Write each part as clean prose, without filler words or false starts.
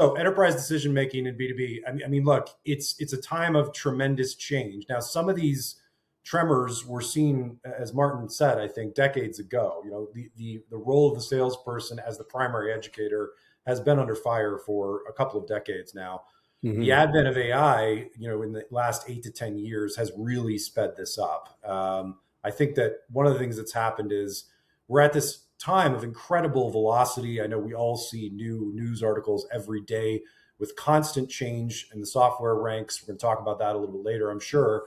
Oh, enterprise decision making in B2B. I mean, look, it's a time of tremendous change. Now, some of these tremors were seen, as Martyn said, I think, decades ago. You know, the role of the salesperson as the primary educator has been under fire for a couple of decades now. The Mm-hmm. advent of AI, you know, in the last 8 to 10 years, has really sped this up. I think that one of the things that's happened is we're at this time of incredible velocity. I know we all see new news articles every day with constant change in the software ranks. We're going to talk about that a little bit later, I'm sure.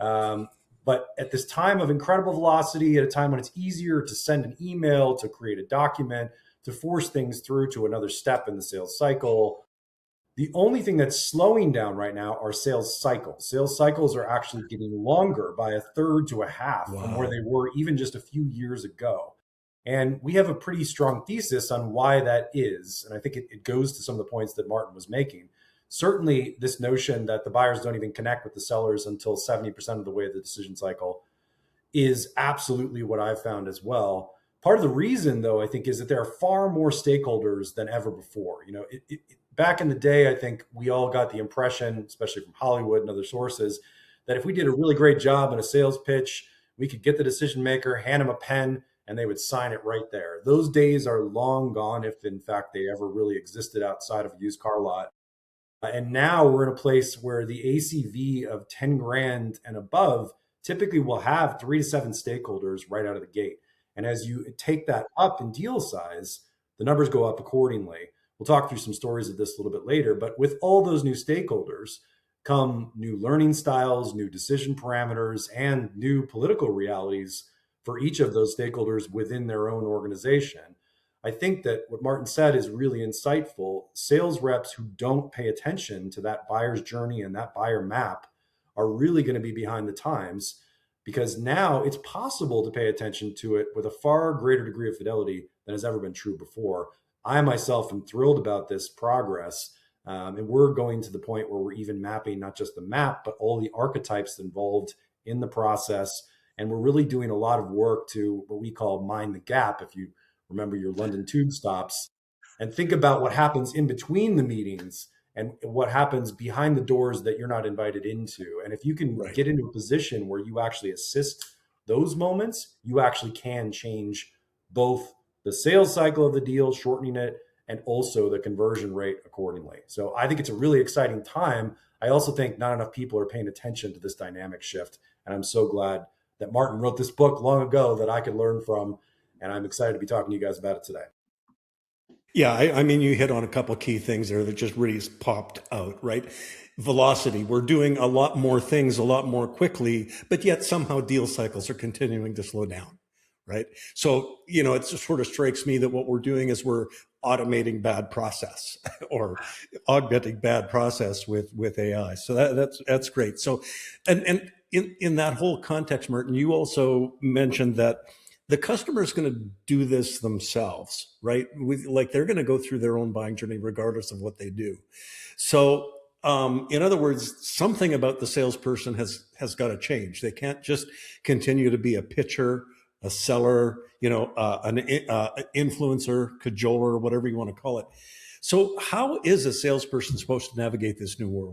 Um, but at this time of incredible velocity, at a time when it's easier to send an email, to create a document, to force things through to another step in the sales cycle, the only thing that's slowing down right now are sales cycles. Sales cycles are actually getting longer by a third to a half from where Wow. they were even just a few years ago. And we have a pretty strong thesis on why that is. And I think it goes to some of the points that Martyn was making. Certainly, this notion that the buyers don't even connect with the sellers until 70% of the way of the decision cycle is absolutely what I've found as well. Part of the reason, though, I think, is that there are far more stakeholders than ever before. You know, back in the day, I think we all got the impression, especially from Hollywood and other sources, that if we did a really great job in a sales pitch, we could get the decision maker, hand them a pen, and they would sign it right there. Those days are long gone, if in fact they ever really existed outside of a used car lot. And now we're in a place where the ACV of 10 grand and above typically will have 3 to 7 stakeholders right out of the gate. And as you take that up in deal size, the numbers go up accordingly. We'll talk through some stories of this a little bit later, but with all those new stakeholders come new learning styles, new decision parameters, and new political realities for each of those stakeholders within their own organization. I think that what Martyn said is really insightful. Sales reps who don't pay attention to that buyer's journey and that buyer map are really going to be behind the times, because now it's possible to pay attention to it with a far greater degree of fidelity than has ever been true before. I myself am thrilled about this progress. And we're going to the point where we're even mapping not just the map, but all the archetypes involved in the process. And we're really doing a lot of work to what we call mind the gap. If you remember your London tube stops, and think about what happens in between the meetings and what happens behind the doors that you're not invited into. And if you can Right. get into a position where you actually assist those moments, you actually can change both the sales cycle of the deal, shortening it, and also the conversion rate accordingly. So I think it's a really exciting time. I also think not enough people are paying attention to this dynamic shift. And I'm so glad that Martyn wrote this book long ago that I could learn from. And I'm excited to be talking to you guys about it today. Yeah, I mean, you hit on a couple of key things there that just really popped out, right? Velocity. We're doing a lot more things a lot more quickly, but yet somehow deal cycles are continuing to slow down, right? So, you know, it just sort of strikes me that what we're doing is we're automating bad process or augmenting bad process with AI. So that's great. So, and in that whole context, Martyn, you also mentioned that the customer is going to do this themselves, right? Like they're going to go through their own buying journey regardless of what they do. So, in other words, something about the salesperson has got to change. They can't just continue to be a pitcher, a seller, you know, an influencer, cajoler, whatever you want to call it. So, how is a salesperson supposed to navigate this new world?